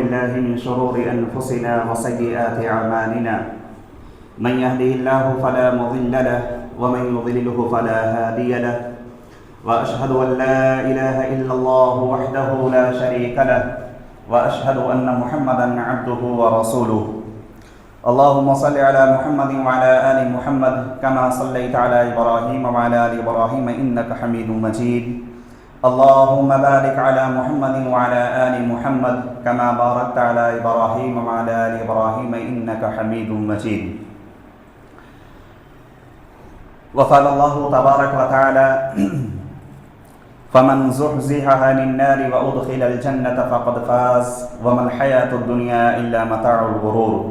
بالله من شرور أنفسنا وسيئات أعمالنا من يهده الله فلا مضل له ومن يضلله فلا هادي له وأشهد أن لا إله إلا الله وحده لا شريك له وأشهد أن محمدا عبده ورسوله اللهم صل على محمد وعلى آل محمد كما صليت على إبراهيم وعلى آل إبراهيم إنك حميد مجيد اللهم بارك على محمد وعلى آل محمد كما باركت على إبراهيم وعلى آل إبراهيم إنك حميد مجيد وقال الله تبارك وتعالى فمن زحزح عن النار وأدخل الجنة فقد فاز وما الحياة الدنيا إلا متاع الغرور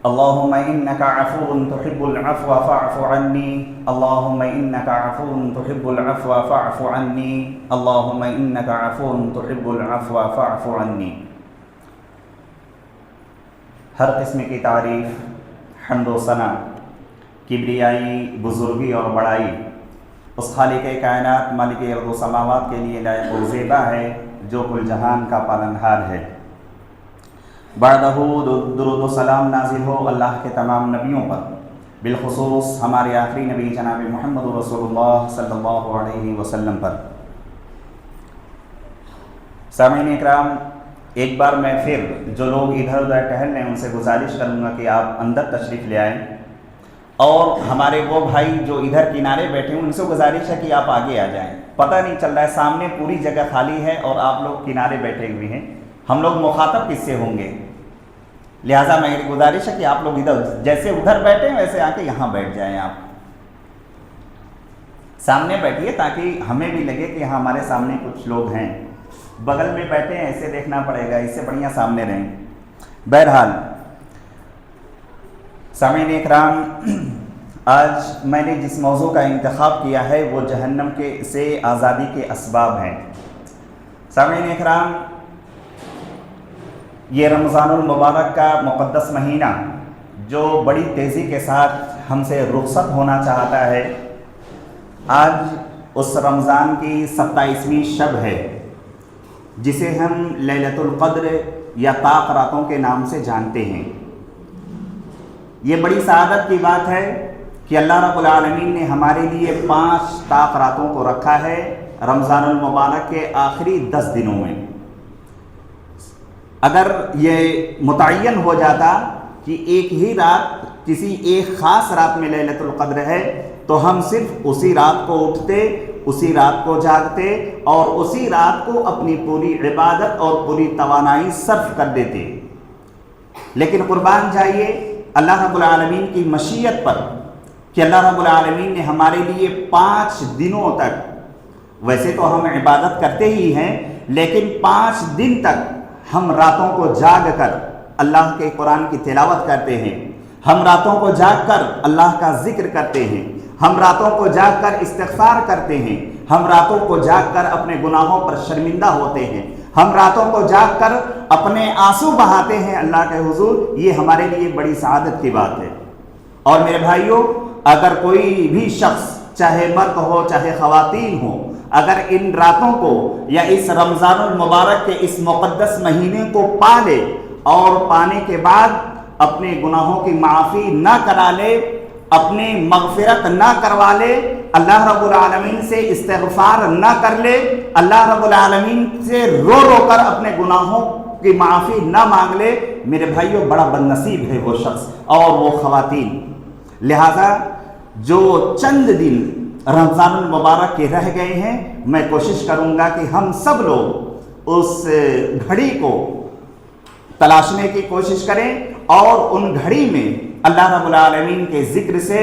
اللهم إنك عفو تحب العفو فاعف عني اللهم إنك عفو تحب العفو فاعف عني اللهم إنك عفو تحب العفو فاعف عني ہر قسم کی تعریف حمد و ثنا کبریائی بزرگی اور بڑائی اس خالق کائنات مالک ارض و سماوات کے لیے لائق و زیبا ہے جو کل جہان کا پالنہار ہے۔ بعدہ درود و سلام نازل ہو اللہ کے تمام نبیوں پر، بالخصوص ہمارے آخری نبی جناب محمد رسول اللہ صلی اللہ علیہ وسلم پر۔ سامعین اکرام، ایک بار میں پھر جو لوگ ادھر ادھر ٹہل رہے ہیں ان سے گزارش کروں گا کہ آپ اندر تشریف لے آئیں، اور ہمارے وہ بھائی جو ادھر کنارے بیٹھے ہیں ان سے گزارش ہے کہ آپ آگے آ جائیں۔ پتہ نہیں چل رہا ہے، سامنے پوری جگہ خالی ہے اور آپ لوگ کنارے بیٹھے ہوئے ہیں، ہم لوگ مخاطب کس سے ہوں گے؟ لہٰذا میری گزارش ہے کہ آپ لوگ ادھر جیسے ادھر بیٹھے ہیں ویسے آ کے یہاں بیٹھ جائیں، آپ سامنے بیٹھیے تاکہ ہمیں بھی لگے کہ یہاں ہمارے سامنے کچھ لوگ ہیں۔ بغل میں بیٹھے ہیں ایسے دیکھنا پڑے گا، اس سے بڑھیا سامنے رہیں۔ بہرحال سامعین اکرام، آج میں نے جس موضوع کا انتخاب کیا ہے وہ جہنم سے آزادی کے اسباب ہیں۔ سامعین اکرام، یہ رمضان المبارک کا مقدس مہینہ جو بڑی تیزی کے ساتھ ہم سے رخصت ہونا چاہتا ہے، آج اس رمضان کی 27ویں شب ہے جسے ہم لیلۃ القدر یا طاق راتوں کے نام سے جانتے ہیں۔ یہ بڑی سعادت کی بات ہے کہ اللہ رب العالمین نے ہمارے لیے 5 طاق راتوں کو رکھا ہے رمضان المبارک کے آخری 10 دنوں میں۔ اگر یہ متعین ہو جاتا کہ ایک ہی رات کسی ایک خاص رات میں لیلۃ القدر ہے تو ہم صرف اسی رات کو اٹھتے، اسی رات کو جاگتے اور اسی رات کو اپنی پوری عبادت اور پوری توانائی صرف کر دیتے۔ لیکن قربان جائیے اللہ رب العالمین کی مشیت پر کہ اللہ رب العالمین نے ہمارے لیے 5 دنوں تک، ویسے تو ہم عبادت کرتے ہی ہیں لیکن 5 دن تک ہم راتوں کو جاگ کر اللہ کے قرآن کی تلاوت کرتے ہیں، ہم راتوں کو جاگ کر اللہ کا ذکر کرتے ہیں، ہم راتوں کو جاگ کر استغفار کرتے ہیں، ہم راتوں کو جاگ کر اپنے گناہوں پر شرمندہ ہوتے ہیں، ہم راتوں کو جاگ کر اپنے آنسو بہاتے ہیں اللہ کے حضور۔ یہ ہمارے لیے بڑی سعادت کی بات ہے۔ اور میرے بھائیوں، اگر کوئی بھی شخص چاہے مرد ہو چاہے خواتین ہو، اگر ان راتوں کو یا اس رمضان المبارک کے اس مقدس مہینے کو پا لے اور پانے کے بعد اپنے گناہوں کی معافی نہ کرا لے، اپنے مغفرت نہ کروا لے، اللہ رب العالمین سے استغفار نہ کر لے، اللہ رب العالمین سے رو رو کر اپنے گناہوں کی معافی نہ مانگ لے، میرے بھائیوں بڑا بد نصیب ہے وہ شخص اور وہ خواتین۔ لہذا جو چند دن رمضان المبارک کے رہ گئے ہیں، میں کوشش کروں گا کہ ہم سب لوگ اس گھڑی کو تلاشنے کی کوشش کریں اور ان گھڑی میں اللہ رب العالمین کے ذکر سے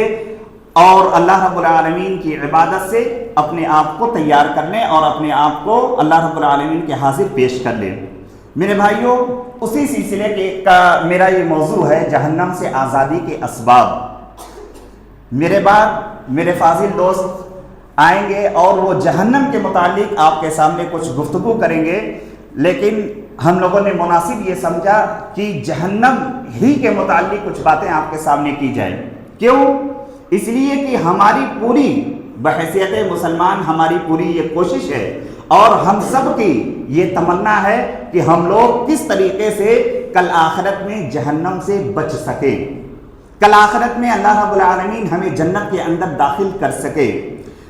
اور اللہ رب العالمین کی عبادت سے اپنے آپ کو تیار کر لیں اور اپنے آپ کو اللہ رب العالمین کے حاضر پیش کر لیں۔ میرے بھائیوں، اسی سلسلے کا میرا یہ موضوع ہے جہنم سے آزادی کے اسباب۔ میرے بعد میرے فاضل دوست آئیں گے اور وہ جہنم کے متعلق آپ کے سامنے کچھ گفتگو کریں گے، لیکن ہم لوگوں نے مناسب یہ سمجھا کہ جہنم ہی کے متعلق کچھ باتیں آپ کے سامنے کی جائیں۔ کیوں؟ اس لیے کہ ہماری پوری بحیثیت مسلمان ہماری پوری یہ کوشش ہے اور ہم سب کی یہ تمنا ہے کہ ہم لوگ کس طریقے سے کل آخرت میں جہنم سے بچ سکے، کل آخرت میں اللہ رب العالمین ہمیں جنت کے اندر داخل کر سکے۔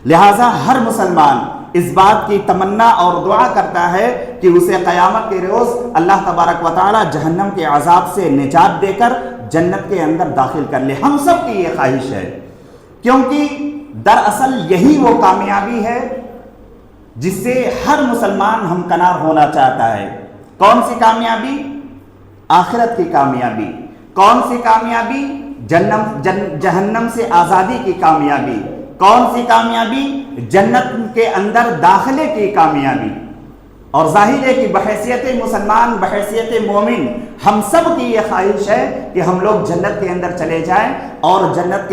لہٰذا ہر مسلمان اس بات کی تمنا اور دعا کرتا ہے کہ اسے قیامت کے روز اللہ تبارک و تعالی جہنم کے عذاب سے نجات دے کر جنت کے اندر داخل کر لے۔ ہم سب کی یہ خواہش ہے، کیونکہ دراصل یہی وہ کامیابی ہے جس سے ہر مسلمان ہمکنار ہونا چاہتا ہے۔ کون سی کامیابی؟ آخرت کی کامیابی۔ کون سی کامیابی؟ جہنم سے آزادی کی کامیابی۔ کون سی کامیابی؟ جنت کے اندر داخلے کی کامیابی۔ اور ظاہر ہے کہ بحیثیت مسلمان، بحیثیت مومن، ہم سب کی یہ خواہش ہے کہ ہم لوگ جنت کے اندر چلے جائیں اور جنت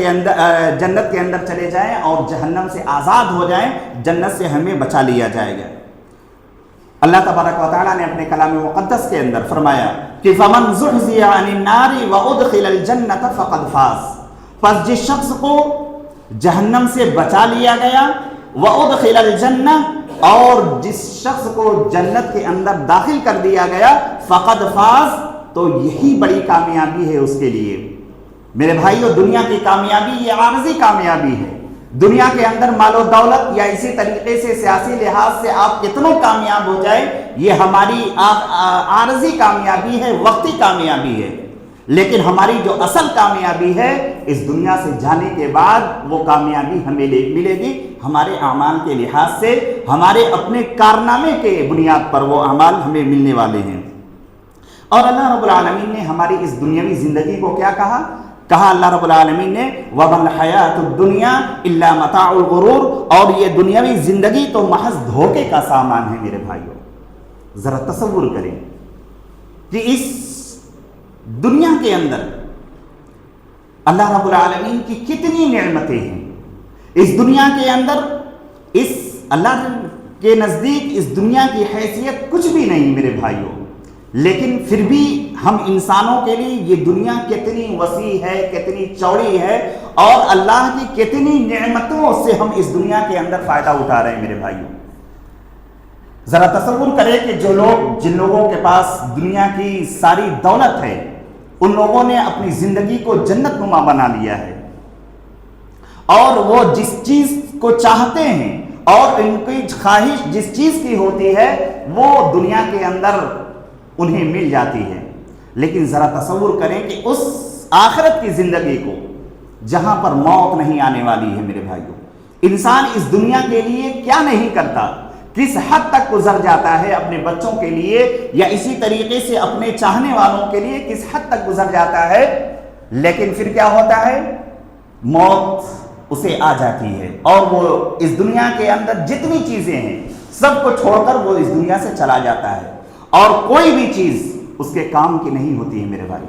کے اندر چلے جائیں اور جہنم سے آزاد ہو جائیں، جنت سے ہمیں بچا لیا جائے گا۔ اللہ تبارک و تعالیٰ نے اپنے کلام مقدس کے اندر فرمایا کہ فَمَنْ زُحْزِحَ عَنِ النَّارِ وَأُدْخِلَ الْجَنَّةَ فَقَدْ فَازَ، پس جس شخص کو جہنم سے بچا لیا گیا، وَأُدْخِلَ الْجَنَّةَ، اور جس شخص کو جنت کے اندر داخل کر دیا گیا، فَقَدْ فَازَ، تو یہی بڑی کامیابی ہے اس کے لیے۔ میرے بھائیو، دنیا کی کامیابی یہ عارضی کامیابی ہے۔ دنیا کے اندر مال و دولت یا اسی طریقے سے سیاسی لحاظ سے آپ کتنوں کامیاب ہو جائیں، یہ ہماری عارضی کامیابی ہے، وقتی کامیابی ہے۔ لیکن ہماری جو اصل کامیابی ہے، اس دنیا سے جانے کے بعد وہ کامیابی ہمیں ملے گی ہمارے اعمال کے لحاظ سے، ہمارے اپنے کارنامے کے بنیاد پر وہ اعمال ہمیں ملنے والے ہیں۔ اور اللہ رب العالمین نے ہماری اس دنیاوی زندگی کو کیا کہا اللہ رب العالمین نے وَمَا الْحَيَاةُ الدُّنْيَا إِلَّا مَتَاعُ الْغُرُورِ، اور یہ دنیاوی زندگی تو محض دھوکے کا سامان ہے۔ میرے بھائیوں، ذرا تصور کریں کہ اس دنیا کے اندر اللہ رب العالمین کی کتنی نعمتیں ہیں۔ اس دنیا کے اندر اس اللہ کے نزدیک اس دنیا کی حیثیت کچھ بھی نہیں میرے بھائیوں، لیکن پھر بھی ہم انسانوں کے لیے یہ دنیا کتنی وسیع ہے، کتنی چوڑی ہے، اور اللہ کی کتنی نعمتوں سے ہم اس دنیا کے اندر فائدہ اٹھا رہے ہیں۔ میرے بھائیوں، ذرا تصور کریں کہ جن لوگوں کے پاس دنیا کی ساری دولت ہے، ان لوگوں نے اپنی زندگی کو جنت نما بنا لیا ہے، اور وہ جس چیز کو چاہتے ہیں اور ان کی خواہش جس چیز کی ہوتی ہے وہ دنیا کے اندر انہیں مل جاتی ہے۔ لیکن ذرا تصور کریں کہ اس آخرت کی زندگی کو جہاں پر موت نہیں آنے والی ہے۔ میرے بھائیوں، انسان اس دنیا کے لیے کیا نہیں کرتا، کس حد تک گزر جاتا ہے اپنے بچوں کے لیے، یا اسی طریقے سے اپنے چاہنے والوں کے لیے کس حد تک گزر جاتا ہے، لیکن پھر کیا ہوتا ہے؟ موت اسے آ جاتی ہے، اور وہ اس دنیا کے اندر جتنی چیزیں ہیں سب کو چھوڑ کر وہ اس دنیا سے چلا جاتا ہے، اور کوئی بھی چیز اس کے کام کی نہیں ہوتی ہے۔ میرے بھائی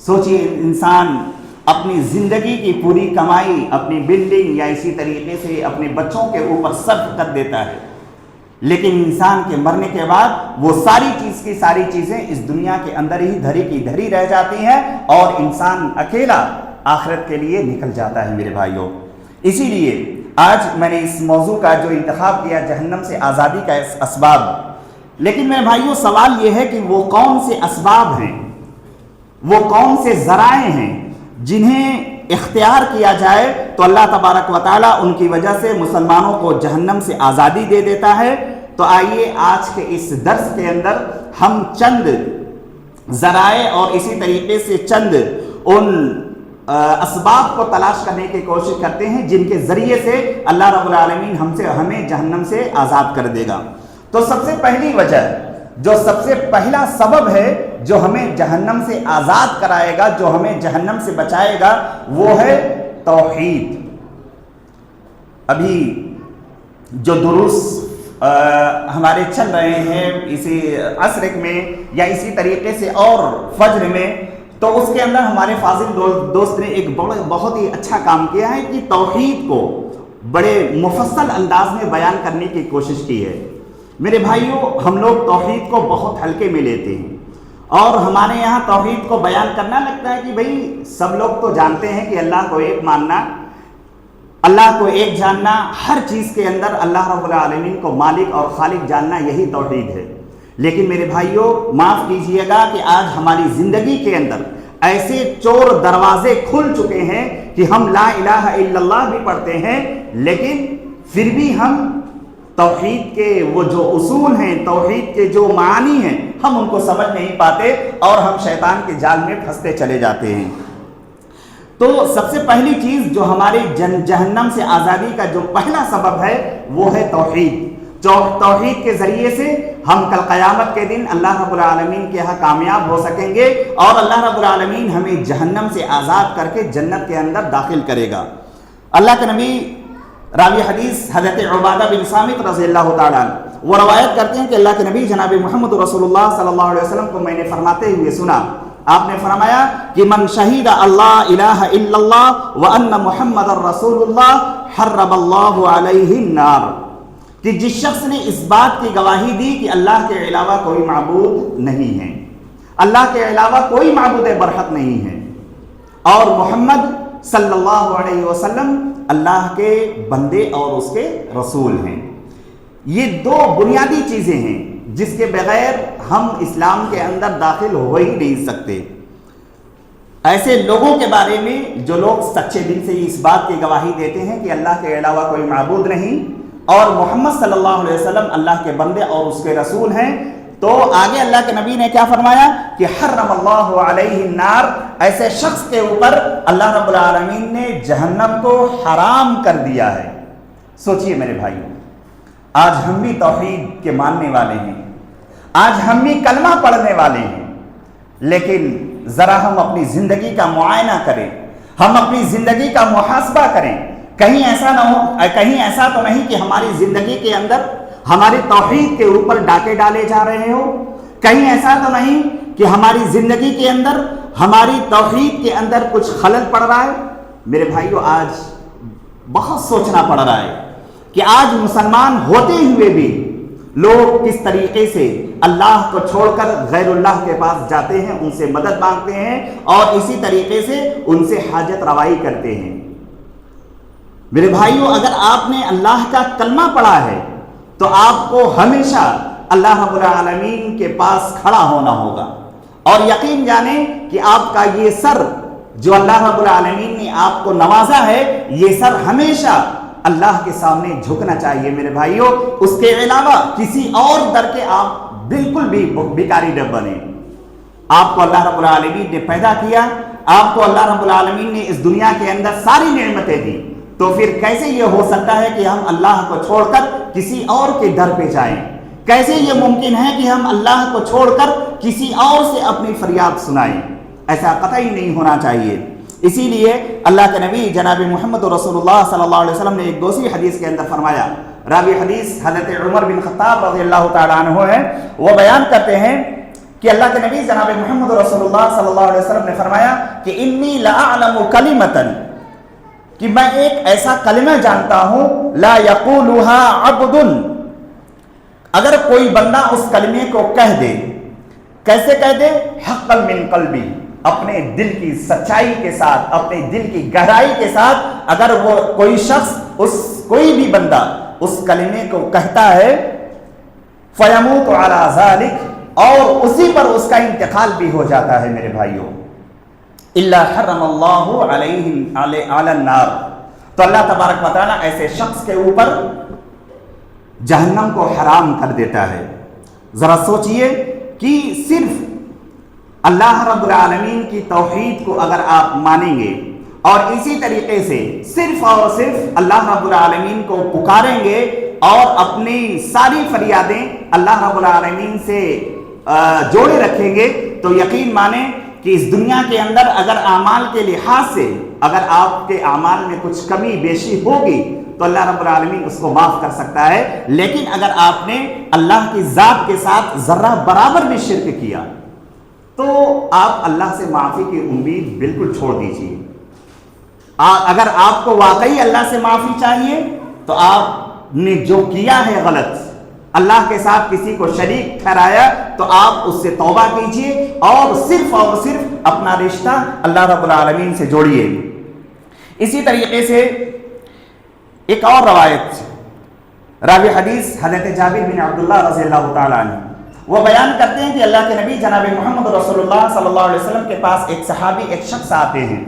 سوچئے، انسان اپنی زندگی کی پوری کمائی اپنی بلڈنگ یا اسی طریقے سے اپنے بچوں کے اوپر صرف کر دیتا ہے، لیکن انسان کے مرنے کے بعد وہ ساری چیز کی ساری چیزیں اس دنیا کے اندر ہی دھری کی دھری رہ جاتی ہیں، اور انسان اکیلا آخرت کے لیے نکل جاتا ہے۔ میرے بھائیوں، اسی لیے آج میں نے اس موضوع کا جو انتخاب کیا، جہنم سے آزادی کا اسباب، لیکن میرے بھائیوں سوال یہ ہے کہ وہ کون سے اسباب ہیں، وہ کون سے ذرائع ہیں جنہیں اختیار کیا جائے تو اللہ تبارک و تعالیٰ ان کی وجہ سے مسلمانوں کو جہنم سے آزادی دے دیتا ہے۔ تو آئیے آج کے اس درس کے اندر ہم چند ذرائع اور اسی طریقے سے چند ان اسباب کو تلاش کرنے کی کوشش کرتے ہیں جن کے ذریعے سے اللہ رب العالمین ہمیں جہنم سے آزاد کر دے گا۔ تو سب سے پہلی وجہ، جو سب سے پہلا سبب ہے جو ہمیں جہنم سے آزاد کرائے گا، جو ہمیں جہنم سے بچائے گا، وہ ہے توحید۔ ابھی جو دروس ہمارے چل رہے ہیں اسی عصر میں یا اسی طریقے سے اور فجر میں، تو اس کے اندر ہمارے فاضل دوست نے ایک بہت ہی اچھا کام کیا ہے کہ توحید کو بڑے مفصل انداز میں بیان کرنے کی کوشش کی ہے۔ میرے بھائیوں، ہم لوگ توحید کو بہت ہلکے میں لیتے ہیں، اور ہمارے یہاں توحید کو بیان کرنا لگتا ہے کہ بھئی سب لوگ تو جانتے ہیں کہ اللہ کو ایک ماننا، اللہ کو ایک جاننا، ہر چیز کے اندر اللہ رب العالمین کو مالک اور خالق جاننا، یہی توحید ہے۔ لیکن میرے بھائیوں معاف کیجئے گا کہ آج ہماری زندگی کے اندر ایسے چور دروازے کھل چکے ہیں کہ ہم لا الہ الا اللہ بھی پڑھتے ہیں، لیکن پھر بھی ہم توحید کے وہ جو اصول ہیں، توحید کے جو معانی ہیں، ہم ان کو سمجھ نہیں پاتے اور ہم شیطان کے جال میں پھنستے چلے جاتے ہیں۔ تو سب سے پہلی چیز جو ہمارے جہنم سے آزادی کا جو پہلا سبب ہے وہ ہے توحید۔ توحید کے ذریعے سے ہم کل قیامت کے دن اللہ رب العالمین کے یہاں کامیاب ہو سکیں گے اور اللہ رب العالمین ہمیں جہنم سے آزاد کر کے جنت کے اندر داخل کرے گا۔ اللہ کے نبی راوی حدیث حضرت عبادہ بن صامت رضی اللہ تعالیٰ عنہ وہ روایت کرتے ہیں کہ اللہ کے نبی جناب محمد رسول اللہ صلی اللہ علیہ وسلم کو میں نے فرماتے ہوئے سنا، آپ نے فرمایا کہ من شہید اللہ الہ الا اللہ وان محمد رسول اللہ حرم اللہ علیہ النار، کہ جس شخص نے اس بات کی گواہی دی کہ اللہ کے علاوہ کوئی معبود نہیں ہے، اللہ کے علاوہ کوئی معبود برحق نہیں ہے، اور محمد صلی اللہ علیہ وسلم اللہ کے بندے اور اس کے رسول ہیں۔ یہ دو بنیادی چیزیں ہیں جس کے بغیر ہم اسلام کے اندر داخل ہو ہی نہیں سکتے۔ ایسے لوگوں کے بارے میں جو لوگ سچے دل سے اس بات کی گواہی دیتے ہیں کہ اللہ کے علاوہ کوئی معبود نہیں اور محمد صلی اللہ علیہ وسلم اللہ کے بندے اور اس کے رسول ہیں، تو آگے اللہ کے نبی نے کیا فرمایا کہ حرم اللہ علیہ النار، ایسے شخص کے اوپر اللہ رب العالمین نے جہنم کو حرام کر دیا ہے۔ سوچئے میرے بھائیوں، آج ہم بھی توحید کے ماننے والے ہیں، آج ہم بھی کلمہ پڑھنے والے ہیں، لیکن ذرا ہم اپنی زندگی کا معائنہ کریں، ہم اپنی زندگی کا محاسبہ کریں۔ کہیں ایسا نہ ہو، کہیں ایسا تو نہیں کہ ہماری زندگی کے اندر ہماری توحید کے اوپر ڈاکے ڈالے جا رہے ہو، کہیں ایسا تو نہیں کہ ہماری زندگی کے اندر ہماری توحید کے اندر کچھ خلل پڑ رہا ہے۔ میرے بھائیو، آج بہت سوچنا پڑ رہا ہے کہ آج مسلمان ہوتے ہوئے بھی لوگ کس طریقے سے اللہ کو چھوڑ کر غیر اللہ کے پاس جاتے ہیں، ان سے مدد مانگتے ہیں اور اسی طریقے سے ان سے حاجت روائی کرتے ہیں۔ میرے بھائیو، اگر آپ نے اللہ کا کلمہ پڑھا ہے تو آپ کو ہمیشہ اللہ رب العالمین کے پاس کھڑا ہونا ہوگا، اور یقین جانیں کہ آپ کا یہ سر جو اللہ رب العالمین نے آپ کو نوازا ہے، یہ سر ہمیشہ اللہ کے سامنے جھکنا چاہیے میرے بھائیو۔ اس کے علاوہ کسی اور در کے آپ بالکل بھی بیکاری نہ بنے۔ آپ کو اللہ رب العالمین نے پیدا کیا، آپ کو اللہ رب العالمین نے اس دنیا کے اندر ساری نعمتیں دی، تو پھر کیسے یہ ہو سکتا ہے کہ ہم اللہ کو چھوڑ کر کسی اور کے در پہ جائیں؟ کیسے یہ ممکن ہے کہ ہم اللہ کو چھوڑ کر کسی اور سے اپنی فریاد سنائیں؟ ایسا قطعی نہیں ہونا چاہیے۔ اسی لیے اللہ کے نبی جناب محمد رسول اللہ صلی اللہ علیہ وسلم نے ایک دوسری حدیث کے اندر فرمایا، راوی حدیث حضرت عمر بن خطاب رضی اللہ تعالیٰ عنہ ہے، وہ بیان کرتے ہیں کہ اللہ کے نبی جناب محمد رسول اللہ صلی اللہ علیہ وسلم نے فرمایا کہ انی لأعلم کلمۃ، کہ میں ایک ایسا کلمہ جانتا ہوں لا یقولها عبد، اگر کوئی بندہ اس کلمے کو کہہ دے، کیسے کہہ دے؟ حقا من قلبی، اپنے دل کی سچائی کے ساتھ، اپنے دل کی گہرائی کے ساتھ، اگر وہ کوئی شخص کوئی بھی بندہ اس کلمے کو کہتا ہے، فیموت علی ذلک، اور اسی پر اس کا انتقال بھی ہو جاتا ہے میرے بھائیوں، الا حرم اللہ علیہ علی النار، تو اللہ تبارک و تعالیٰ ایسے شخص کے اوپر جہنم کو حرام کر دیتا ہے۔ ذرا سوچئے کہ صرف اللہ رب العالمین کی توحید کو اگر آپ مانیں گے اور اسی طریقے سے صرف اور صرف اللہ رب العالمین کو پکاریں گے اور اپنی ساری فریادیں اللہ رب العالمین سے جوڑے رکھیں گے، تو یقین مانیں کہ اس دنیا کے اندر اگر اعمال کے لحاظ سے اگر آپ کے اعمال میں کچھ کمی بیشی ہوگی تو اللہ رب العالمین اس کو معاف کر سکتا ہے، لیکن اگر آپ نے اللہ کی ذات کے ساتھ ذرہ برابر بھی شرک کیا تو آپ اللہ سے معافی کی امید بالکل چھوڑ دیجیے۔ اگر آپ کو واقعی اللہ سے معافی چاہیے تو آپ نے جو کیا ہے غلط، اللہ کے ساتھ کسی کو شریک ٹھہرایا، تو آپ اس سے توبہ کیجئے اور صرف اپنا رشتہ اللہ رب العالمین سے جوڑیے۔ اسی طریقے سے ایک اور روایت، راوی حدیث حضرت جابر بن عبداللہ رضی اللہ تعالیٰ عنہ، وہ بیان کرتے ہیں کہ اللہ کے نبی جناب محمد رسول اللہ صلی اللہ علیہ وسلم کے پاس ایک صحابی ایک شخص آتے ہیں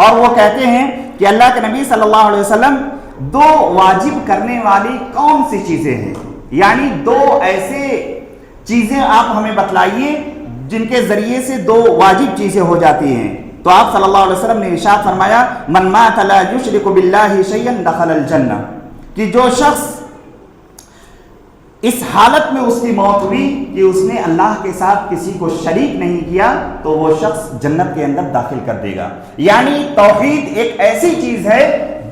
اور وہ کہتے ہیں کہ اللہ کے نبی صلی اللہ علیہ وسلم 2 واجب کرنے والی کون سی چیزیں ہیں، یعنی 2 ایسے چیزیں آپ ہمیں بتلائیے جن کے ذریعے سے 2 واجب چیزیں ہو جاتی ہیں۔ تو آپ صلی اللہ علیہ وسلم نے ارشاد فرمایا من مات لا یشرک باللہ شیئا دخل الجنہ، کہ جو شخص اس حالت میں اس کی موت ہوئی کہ اس نے اللہ کے ساتھ کسی کو شریک نہیں کیا تو وہ شخص جنت کے اندر داخل کر دے گا۔ یعنی توحید ایک ایسی چیز ہے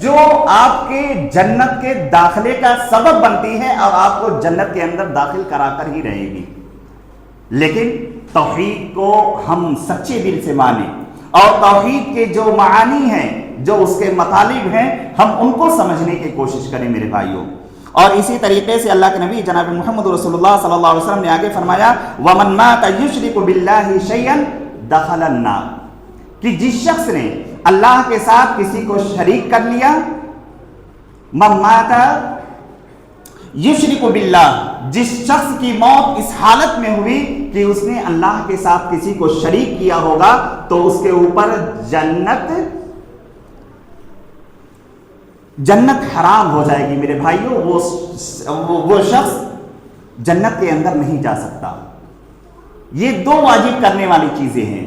جو آپ کے جنت کے داخلے کا سبب بنتی ہے اور آپ کو جنت کے اندر داخل کرا کر ہی رہے گی، لیکن توحید کو ہم سچے دل سے مانیں اور توحید کے جو معانی ہیں، جو اس کے مطالب ہیں، ہم ان کو سمجھنے کی کوشش کریں میرے بھائیوں۔ اور اسی طریقے سے اللہ کے نبی جناب محمد رسول اللہ صلی اللہ علیہ وسلم نے آگے فرمایا وَمَن مَاتَ يُشْرِكُ بِاللَّهِ شَيْئًا دَخَلَ النَّارِ، کہ جس شخص نے اللہ کے ساتھ کسی کو شریک کر لیا، مَن مَاتَ يُشْرِكُ بِاللَّهِ، جس شخص کی موت اس حالت میں ہوئی کہ اس نے اللہ کے ساتھ کسی کو شریک کیا ہوگا تو اس کے اوپر جنت حرام ہو جائے گی میرے بھائیوں، وہ شخص جنت کے اندر نہیں جا سکتا۔ یہ 2 واجب کرنے والی چیزیں ہیں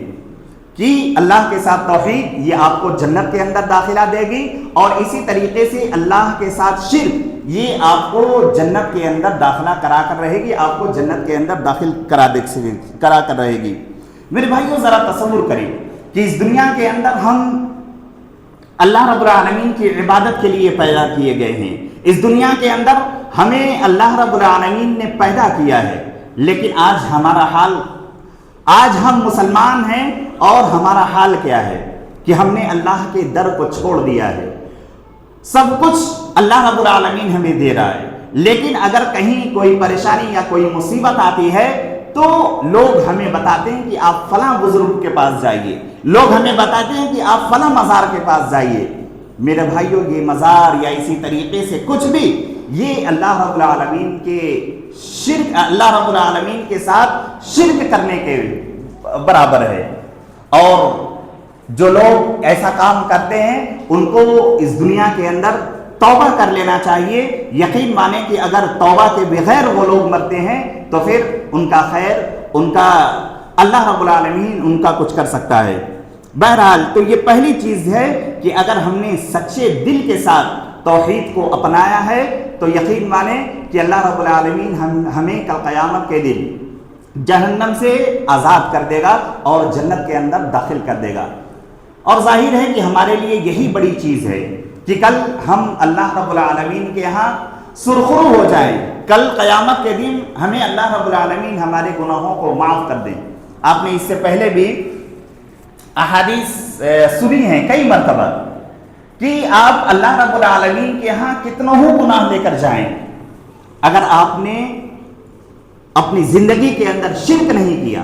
کہ اللہ کے ساتھ توحید، یہ آپ کو جنت کے اندر داخلہ دے گی، اور اسی طریقے سے اللہ کے ساتھ شرک، یہ آپ کو جنت کے اندر داخلہ کرا کر رہے گی، آپ کو جنت کے اندر داخل کرا کر رہے گی۔ میرے بھائیوں ذرا تصور کریں کہ اس دنیا کے اندر ہم اللہ رب العالمین کی عبادت کے لیے پیدا کیے گئے ہیں، اس دنیا کے اندر ہمیں اللہ رب العالمین نے پیدا کیا ہے، لیکن آج ہمارا حال، آج ہم مسلمان ہیں اور ہمارا حال کیا ہے کہ ہم نے اللہ کے در کو چھوڑ دیا ہے۔ سب کچھ اللہ رب العالمین ہمیں دے رہا ہے، لیکن اگر کہیں کوئی پریشانی یا کوئی مصیبت آتی ہے تو لوگ ہمیں بتاتے ہیں کہ آپ فلاں بزرگ کے پاس جائیے، لوگ ہمیں بتاتے ہیں کہ آپ فلاں مزار کے پاس جائیے۔ میرے بھائیوں یہ مزار یا اسی طریقے سے کچھ بھی، یہ اللہ رب العالمین کے شرک، اللہ رب العالمین کے ساتھ شرک کرنے کے برابر ہے، اور جو لوگ ایسا کام کرتے ہیں ان کو اس دنیا کے اندر توبہ کر لینا چاہیے۔ یقین مانیں کہ اگر توبہ کے بغیر وہ لوگ مرتے ہیں تو پھر ان کا خیر، ان کا اللہ رب العالمین ان کا کچھ کر سکتا ہے۔ بہرحال تو یہ پہلی چیز ہے کہ اگر ہم نے سچے دل کے ساتھ توحید کو اپنایا ہے تو یقین مانیں کہ اللہ رب العالمین ہمیں کل قیامت کے دن جہنم سے آزاد کر دے گا اور جنت کے اندر داخل کر دے گا۔ اور ظاہر ہے کہ ہمارے لیے یہی بڑی چیز ہے کہ کل ہم اللہ رب العالمین کے ہاں سرخرو ہو جائیں، کل قیامت کے دن ہمیں اللہ رب العالمین ہمارے گناہوں کو معاف کر دیں۔ آپ نے اس سے پہلے بھی احادیث سنی ہیں کئی مرتبہ کہ آپ اللہ رب العالمین کے ہاں کتنوں گناہ لے کر جائیں، اگر آپ نے اپنی زندگی کے اندر شرک نہیں کیا،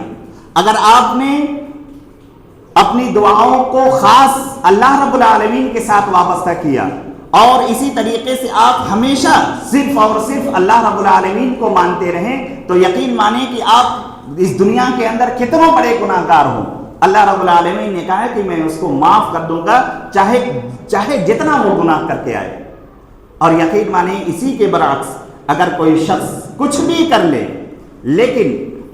اگر آپ نے اپنی دعاؤں کو خاص اللہ رب العالمین کے ساتھ وابستہ کیا، اور اسی طریقے سے آپ ہمیشہ صرف اور صرف اللہ رب العالمین کو مانتے رہیں، تو یقین مانیں کہ آپ اس دنیا کے اندر کتنے بڑے گناہ گار ہوں، اللہ رب العالمین نے کہا ہے کہ میں اس کو معاف کر دوں گا چاہے جتنا وہ گناہ کر کے آئے۔ اور یقین مانیں اسی کے برعکس اگر کوئی شخص کچھ بھی کر لے لیکن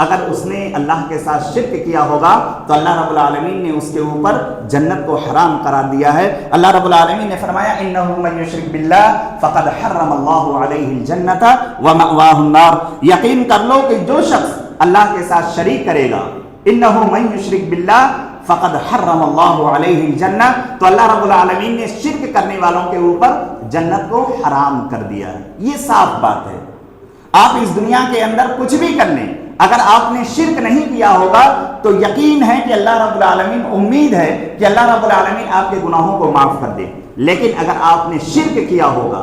اگر اس نے اللہ کے ساتھ شرک کیا ہوگا تو اللہ رب العالمین نے اس کے اوپر جنت کو حرام قرار دیا ہے۔ اللہ رب العالمین نے فرمایا انہ من یشرک باللہ فقد حرم اللہ علیہ الجنۃ ومأواہ النار، یقین کر لو کہ جو شخص اللہ کے ساتھ شریک کرے گا، انہ من یشرک باللہ فقد حرم اللہ علیہ الجنہ، تو اللہ رب العالمین نے شرک کرنے والوں کے اوپر جنت کو حرام کر دیا ہے۔ یہ صاف بات ہے، آپ اس دنیا کے اندر کچھ بھی کر لیں، اگر آپ نے شرک نہیں کیا ہوگا تو یقین ہے کہ اللہ رب العالمین، امید ہے کہ اللہ رب العالمین آپ کے گناہوں کو معاف کر دے، لیکن اگر آپ نے شرک کیا ہوگا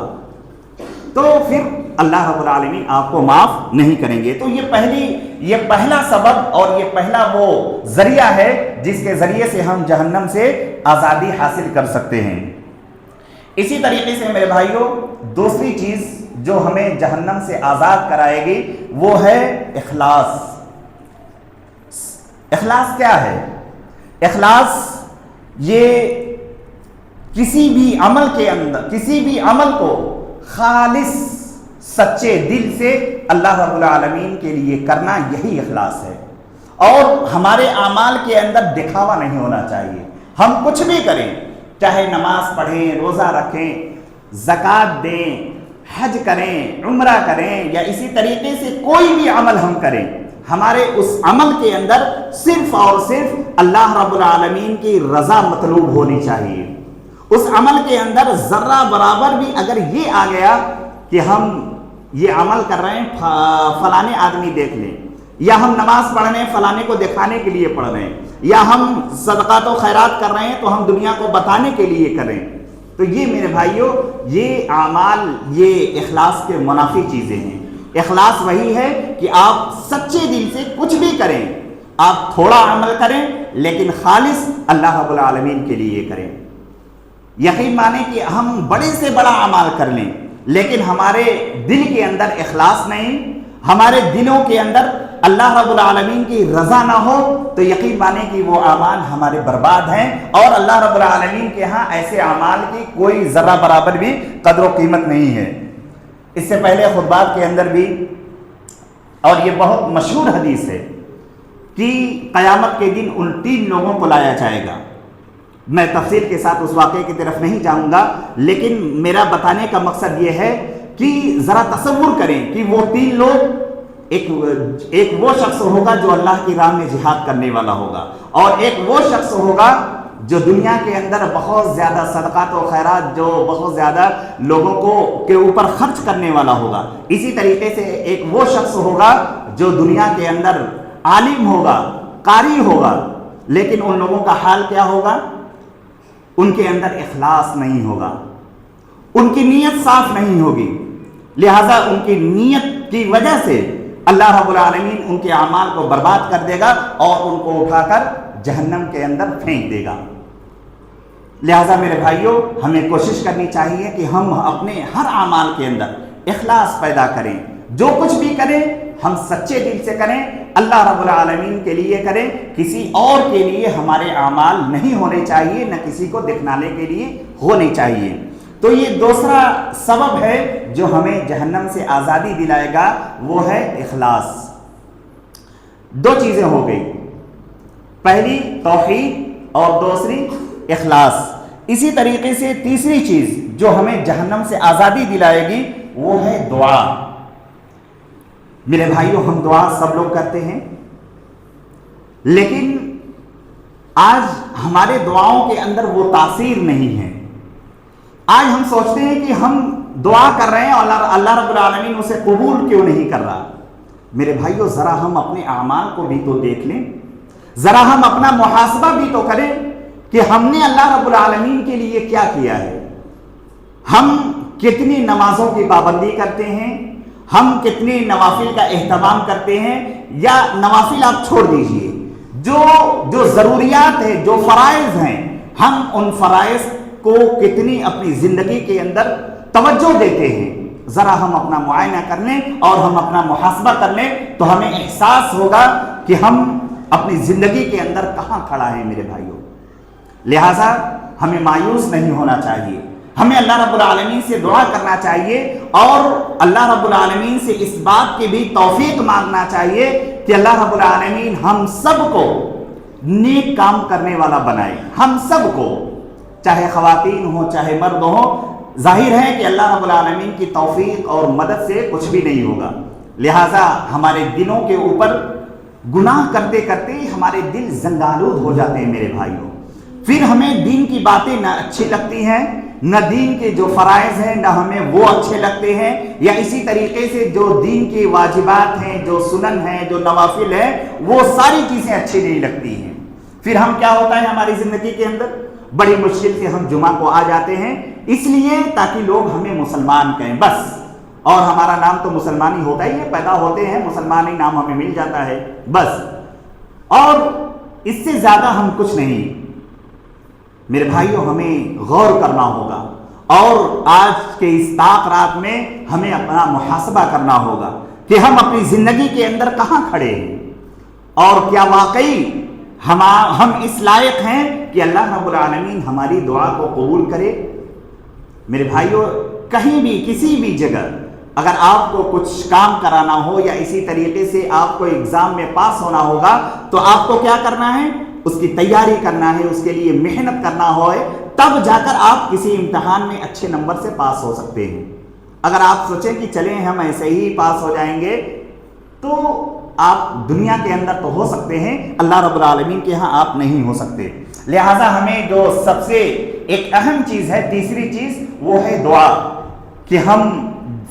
تو پھر اللہ رب العالمین آپ کو معاف نہیں کریں گے۔ تو یہ پہلا سبب اور یہ پہلا وہ ذریعہ ہے جس کے ذریعے سے ہم جہنم سے آزادی حاصل کر سکتے ہیں۔ اسی طریقے سے میرے بھائیوں دوسری چیز جو ہمیں جہنم سے آزاد کرائے گی وہ ہے اخلاص، اخلاص کیا ہے؟ اخلاص یہ کسی بھی عمل کے اندر، کسی بھی عمل کو خالص سچے دل سے اللہ رب العالمین کے لیے کرنا، یہی اخلاص ہے۔ اور ہمارے اعمال کے اندر دکھاوا نہیں ہونا چاہیے۔ ہم کچھ بھی کریں، چاہے نماز پڑھیں، روزہ رکھیں، زکوٰۃ دیں، حج کریں، عمرہ کریں، یا اسی طریقے سے کوئی بھی عمل ہم کریں، ہمارے اس عمل کے اندر صرف اور صرف اللہ رب العالمین کی رضا مطلوب ہونی چاہیے۔ اس عمل کے اندر ذرہ برابر بھی اگر یہ آ گیا کہ ہم یہ عمل کر رہے ہیں فلانے آدمی دیکھ لیں، یا ہم نماز پڑھ رہے ہیں فلانے کو دکھانے کے لیے پڑھ رہے ہیں، یا ہم صدقات و خیرات کر رہے ہیں تو ہم دنیا کو بتانے کے لیے کریں، تو یہ میرے بھائیوں، یہ اعمال، یہ اخلاص کے منافی چیزیں ہیں۔ اخلاص وہی ہے کہ آپ سچے دل سے کچھ بھی کریں، آپ تھوڑا عمل کریں لیکن خالص اللہ رب العالمین کے لیے کریں۔ یقین مانیں کہ ہم بڑے سے بڑا عمل کر لیں لیکن ہمارے دل کے اندر اخلاص نہیں، ہمارے دلوں کے اندر اللہ رب العالمین کی رضا نہ ہو، تو یقین مانیں کہ وہ اعمال ہمارے برباد ہیں، اور اللہ رب العالمین کے ہاں ایسے اعمال کی کوئی ذرہ برابر بھی قدر و قیمت نہیں ہے۔ اس سے پہلے خطبات کے اندر بھی، اور یہ بہت مشہور حدیث ہے کہ قیامت کے دن ان 3 لوگوں کو لایا جائے گا۔ میں تفصیل کے ساتھ اس واقعے کی طرف نہیں جاؤں گا، لیکن میرا بتانے کا مقصد یہ ہے کہ ذرا تصور کریں کہ وہ 3 لوگ، ایک وہ شخص ہوگا جو اللہ کی راہ میں جہاد کرنے والا ہوگا، اور ایک وہ شخص ہوگا جو دنیا کے اندر بہت زیادہ صدقات و خیرات، جو بہت زیادہ لوگوں کو کے اوپر خرچ کرنے والا ہوگا۔ اسی طریقے سے ایک وہ شخص ہوگا جو دنیا کے اندر عالم ہوگا، قاری ہوگا، لیکن ان لوگوں کا حال کیا ہوگا؟ ان کے اندر اخلاص نہیں ہوگا، ان کی نیت صاف نہیں ہوگی، لہذا ان کی نیت کی وجہ سے اللہ رب العالمین ان کے اعمال کو برباد کر دے گا اور ان کو اٹھا کر جہنم کے اندر پھینک دے گا۔ لہذا میرے بھائیوں، ہمیں کوشش کرنی چاہیے کہ ہم اپنے ہر اعمال کے اندر اخلاص پیدا کریں، جو کچھ بھی کریں ہم سچے دل سے کریں، اللہ رب العالمین کے لیے کریں، کسی اور کے لیے ہمارے اعمال نہیں ہونے چاہیے، نہ کسی کو دکھانے کے لیے ہونے چاہیے۔ تو یہ دوسرا سبب ہے جو ہمیں جہنم سے آزادی دلائے گا، وہ ہے اخلاص۔ 2 چیزیں ہو گئی، پہلی توحید اور دوسری اخلاص۔ اسی طریقے سے تیسری چیز جو ہمیں جہنم سے آزادی دلائے گی وہ ہے دعا۔ میرے بھائیوں، ہم دعا سب لوگ کرتے ہیں، لیکن آج ہمارے دعاؤں کے اندر وہ تاثیر نہیں ہے۔ آج ہم سوچتے ہیں کہ ہم دعا کر رہے ہیں اور اللہ رب العالمین اسے قبول کیوں نہیں کر رہا۔ میرے بھائیوں، ذرا ہم اپنے اعمال کو بھی تو دیکھ لیں، ذرا ہم اپنا محاسبہ بھی تو کریں کہ ہم نے اللہ رب العالمین کے لیے کیا کیا ہے۔ ہم کتنی نمازوں کی پابندی کرتے ہیں، ہم کتنے نوافل کا اہتمام کرتے ہیں، یا نوافل آپ چھوڑ دیجئے، جو ضروریات ہیں، جو فرائض ہیں، ہم ان فرائض کو کتنی اپنی زندگی کے اندر توجہ دیتے ہیں۔ ذرا ہم اپنا معائنہ کر لیں اور ہم اپنا محاسبہ کر لیں تو ہمیں احساس ہوگا کہ ہم اپنی زندگی کے اندر کہاں کھڑا ہیں میرے بھائیوں۔ لہٰذا ہمیں مایوس نہیں ہونا چاہیے، ہمیں اللہ رب العالمین سے دعا کرنا چاہیے، اور اللہ رب العالمین سے اس بات کی بھی توفیق مانگنا چاہیے کہ اللہ رب العالمین ہم سب کو نیک کام کرنے والا بنائے، ہم سب کو، چاہے خواتین ہوں چاہے مرد ہوں۔ ظاہر ہے کہ اللہ رب العالمین کی توفیق اور مدد سے کچھ بھی نہیں ہوگا، لہٰذا ہمارے دلوں کے اوپر گناہ کرتے کرتے ہمارے دل زنگالود ہو جاتے ہیں میرے بھائیوں۔ پھر ہمیں دین کی باتیں نہ اچھی لگتی ہیں، نہ دین کے جو فرائض ہیں نہ ہمیں وہ اچھے لگتے ہیں، یا اسی طریقے سے جو دین کے واجبات ہیں، جو سنن ہیں، جو نوافل ہیں، وہ ساری چیزیں اچھی نہیں لگتی ہیں۔ پھر ہم کیا ہوتا ہے ہماری زندگی کے اندر، بڑی مشکل سے ہم جمعہ کو آ جاتے ہیں، اس لیے تاکہ لوگ ہمیں مسلمان کہیں بس، اور ہمارا نام تو مسلمان ہی ہوتا ہی ہے، پیدا ہوتے ہیں مسلمان ہی نام ہمیں مل جاتا ہے بس، اور اس سے زیادہ ہم کچھ نہیں۔ میرے بھائیوں، ہمیں غور کرنا ہوگا، اور آج کے اس طاق رات میں ہمیں اپنا محاسبہ کرنا ہوگا کہ ہم اپنی زندگی کے اندر کہاں کھڑے ہیں، اور کیا واقعی ہم اس لائق ہیں کہ اللہ رب العالمین ہماری دعا کو قبول کرے؟ میرے بھائیوں، کہیں بھی کسی بھی جگہ اگر آپ کو کچھ کام کرانا ہو یا اسی طریقے سے آپ کو ایگزام میں پاس ہونا ہوگا تو آپ کو کیا کرنا ہے؟ اس کی تیاری کرنا ہے، اس کے لیے محنت کرنا ہوئے، تب جا کر آپ کسی امتحان میں اچھے نمبر سے پاس ہو سکتے ہیں۔ اگر آپ سوچیں کہ چلیں ہم ایسے ہی پاس ہو جائیں گے تو آپ دنیا کے اندر تو ہو سکتے ہیں، اللہ رب العالمین کے ہاں آپ نہیں ہو سکتے۔ لہٰذا ہمیں جو سب سے ایک اہم چیز ہے، تیسری چیز، وہ ہے دعا، کہ ہم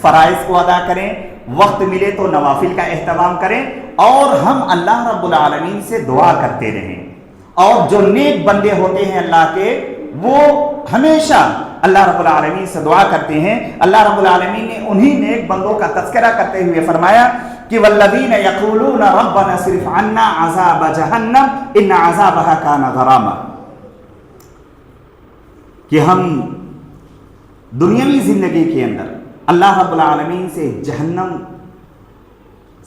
فرائض کو ادا کریں، وقت ملے تو نوافل کا اہتمام کریں، اور ہم اللہ رب العالمین سے دعا کرتے رہیں۔ اور جو نیک بندے ہوتے ہیں اللہ کے، وہ ہمیشہ اللہ رب العالمین سے دعا کرتے ہیں۔ اللہ رب العالمین نے انہی نیک بندوں کا تذکرہ کرتے ہوئے فرمایا کہ والذین یقولون ربنا اصرف عنا عذاب جہنم ان عذابها کان غراما، کہ ہم دنیاوی زندگی کے اندر اللہ رب العالمین سے جہنم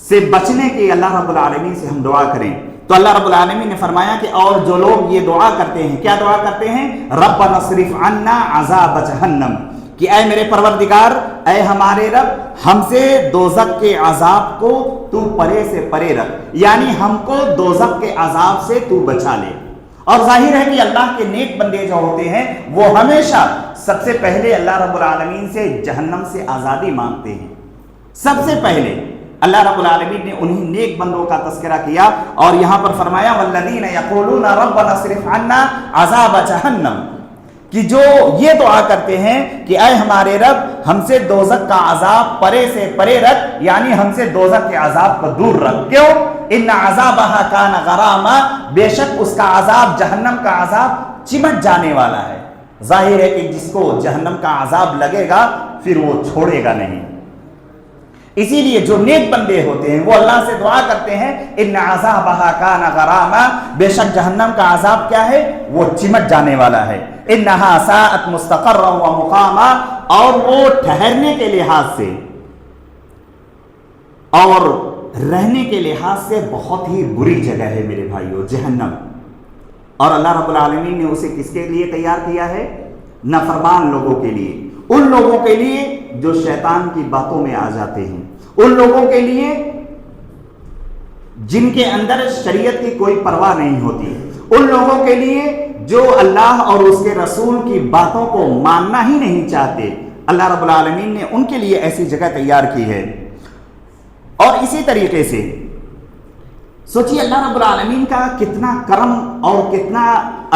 سے بچنے کے اللہ رب العالمین سے ہم دعا کریں۔ تو اللہ رب العالمین نے فرمایا کہ اور جو لوگ یہ دعا کرتے ہیں، کیا دعا کرتے ہیں؟ ربنا اصرف عنا عذاب جہنم، کہ اے میرے پروردگار، اے ہمارے رب، ہم سے دوزخ کے عذاب کو تو پرے سے پرے رکھ، یعنی ہم کو دوزخ کے عذاب سے تو بچا لے۔ اور ظاہر ہے کہ اللہ کے نیک بندے جو ہوتے ہیں وہ ہمیشہ سب سے پہلے اللہ رب العالمین سے جہنم سے آزادی مانگتے ہیں۔ سب سے پہلے اللہ رب العالمین نے انہی نیک بندوں کا تذکرہ کیا، اور یہاں پر فرمایا والذین یقولون ربنا اصرف عنا عذاب جہنم، کہ جو یہ دعا کرتے ہیں کہ اے ہمارے رب، ہم سے دوزخ کا عذاب پرے سے پرے رکھ، یعنی ہم سے دوزخ کے عذاب کو دور رکھ۔ کیوں؟ ان عذابها کان غراما، بے شک اس کا عذاب، جہنم کا عذاب چمٹ جانے والا ہے۔ ظاہر ہے کہ جس کو جہنم کا عذاب لگے گا پھر وہ چھوڑے گا نہیں۔ اسی لیے جو نیک بندے ہوتے ہیں وہ اللہ سے دعا کرتے ہیں ان عذابها کان غراما، بے شک جہنم کا عذاب کیا ہے؟ وہ چمٹ جانے والا ہے۔ انہا ساءت مستقرا و مقاما، اور وہ ٹھہرنے کے لحاظ سے اور رہنے کے لحاظ سے بہت ہی بری جگہ ہے میرے بھائیو، جہنم۔ اور اللہ رب العالمین نے اسے کس کے لیے تیار کیا ہے؟ نافرمان لوگوں کے لیے، ان لوگوں کے لیے جو شیطان کی باتوں میں آ جاتے ہیں، ان لوگوں کے لیے جن کے اندر شریعت کی کوئی پرواہ نہیں ہوتی، ان لوگوں کے لیے جو اللہ اور اس کے رسول کی باتوں کو ماننا ہی نہیں چاہتے۔ اللہ رب العالمین نے ان کے لیے ایسی جگہ تیار کی ہے۔ اور اسی طریقے سے سوچیے اللہ رب العالمین کا کتنا کرم اور کتنا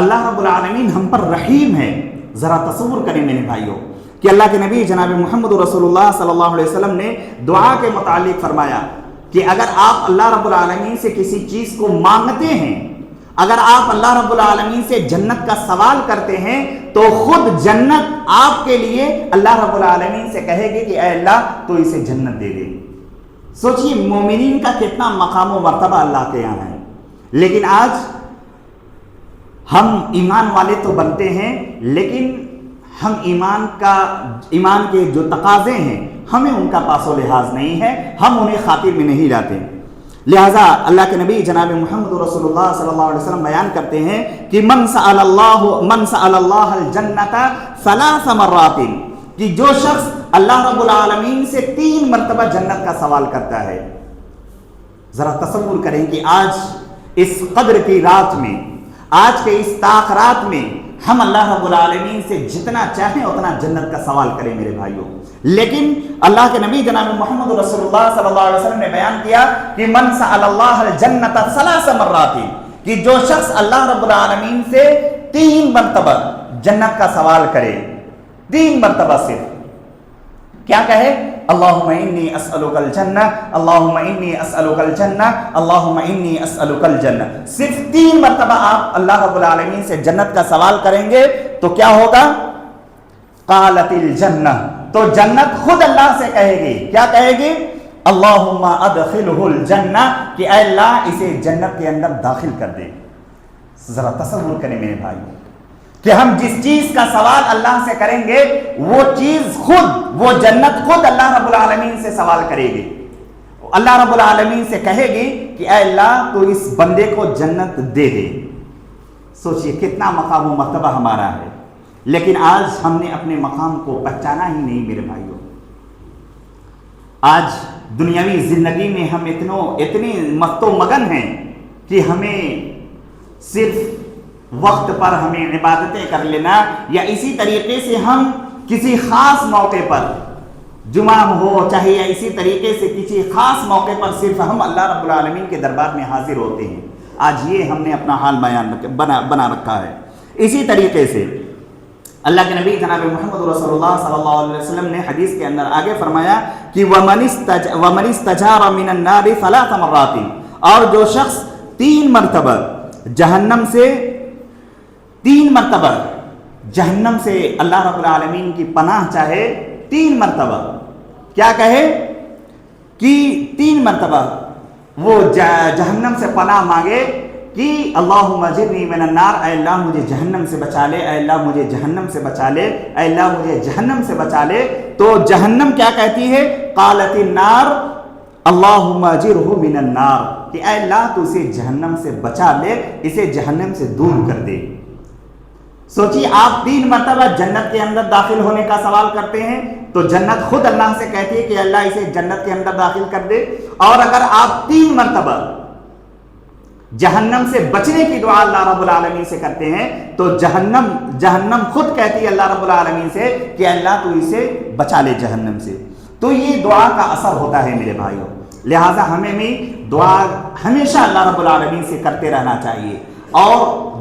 اللہ رب العالمین ہم پر رحیم ہے۔ ذرا تصور کریں میرے بھائیوں کہ اللہ کے نبی جناب محمد رسول اللہ صلی اللہ علیہ وسلم نے دعا کے متعلق فرمایا کہ اگر آپ اللہ رب العالمین سے کسی چیز کو مانگتے ہیں، اگر آپ اللہ رب العالمین سے جنت کا سوال کرتے ہیں، تو خود جنت آپ کے لیے اللہ رب العالمین سے کہے گی کہ اے اللہ تو اسے جنت دے دے۔ سوچیے مومنین کا کتنا مقام و مرتبہ اللہ کے یہاں ہے۔ لیکن آج ہم ایمان والے تو بنتے ہیں، لیکن ہم ایمان کے جو تقاضے ہیں ہمیں ان کا پاس و لحاظ نہیں ہے، ہم انہیں خاطر میں نہیں لاتے۔ لہٰذا اللہ کے نبی جناب محمد رسول اللہ صلی اللہ علیہ وسلم بیان کرتے ہیں کہ من سأل اللہ الجنت 3 مرات، کہ جو شخص اللہ رب العالمین سے 3 مرتبہ جنت کا سوال کرتا ہے۔ ذرا تصور کریں کہ آج اس قدر کی رات میں، آج کے اس طاق رات میں ہم اللہ رب العالمین سے جتنا چاہیں اتنا جنت کا سوال کریں میرے بھائیوں، لیکن اللہ کے نبی جناب محمد رسول اللہ صلی اللہ علیہ وسلم نے بیان کیا کہ من سأل اللہ الجنت 3 مرات، کہ جو شخص اللہ رب العالمین سے 3 مرتبہ جنت کا سوال کرے، 3 مرتبہ صرف کیا کہے؟ اللہم انی اسألک الجنہ، اللہم انی اسألک الجنہ، اللہم انی اسألک الجنہ۔ صرف 3 مرتبہ آپ اللہ رب العالمین سے جنت کا سوال کریں گے تو کیا ہوگا؟ قالت الجنہ، تو جنت خود اللہ سے کہے گی، کیا کہے گی؟ اللہم ادخلہ الجنہ، کہ اے اللہ اسے جنت کے اندر داخل کر دے۔ ذرا تصور کریں میرے بھائی کہ ہم جس چیز کا سوال اللہ سے کریں گے وہ چیز خود، وہ جنت خود اللہ رب العالمین سے سوال کرے گی۔ اللہ رب العالمین سے کہے گی کہ اے اللہ تو اس بندے کو جنت دے دے۔ سوچئے کتنا مقام و مرتبہ ہمارا ہے، لیکن آج ہم نے اپنے مقام کو پہچانا ہی نہیں میرے بھائیوں۔ آج دنیاوی زندگی میں ہم اتنے مست و مگن ہیں کہ ہمیں صرف وقت پر ہمیں عبادتیں کر لینا، یا اسی طریقے سے ہم کسی خاص موقع پر جمعہ ہو چاہے یا اسی طریقے سے کسی خاص موقع پر صرف ہم اللہ رب العالمین کے دربار میں حاضر ہوتے ہیں۔ آج یہ ہم نے اپنا حال بنا رکھا ہے۔ اسی طریقے سے اللہ کے نبی جناب محمد رسول اللہ صلی اللہ علیہ وسلم نے حدیث کے اندر آگے فرمایا کہ وَمَنِ اسْتَجَارَ مِنَ النَّارِ ثَلَاثَ مَرَّاتٍ، اور جو شخص 3 مرتبہ جہنم سے اللہ رب العالمین کی پناہ چاہے، 3 مرتبہ کیا کہے کہ 3 مرتبہ وہ جہنم سے پناہ مانگے کہ اللہم اجرنی من النار، اے اللہ مجھے جہنم سے بچا لے، اے اللہ مجھے جہنم سے بچا لے، اے اللہ مجھے جہنم سے بچا لے، تو جہنم کیا کہتی ہے؟ قالت النار اللہم اجرہ من النار، کہ اے اللہ تو اسے جہنم سے بچا لے، اسے جہنم سے دور کر دے۔ سوچیے آپ 3 مرتبہ جنت کے اندر داخل ہونے کا سوال کرتے ہیں تو جنت خود اللہ سے کہتی ہے کہ اللہ اسے جنت کے اندر داخل کر دے، اور اگر آپ 3 مرتبہ جہنم سے بچنے کی دعا اللہ رب العالمین سے کرتے ہیں تو جہنم خود کہتی ہے اللہ رب العالمین سے کہ اللہ تو اسے بچا لے جہنم سے۔ تو یہ دعا کا اثر ہوتا ہے میرے بھائیوں، لہٰذا ہمیں بھی دعا ہمیشہ اللہ رب العالمین سے کرتے رہنا چاہیے، اور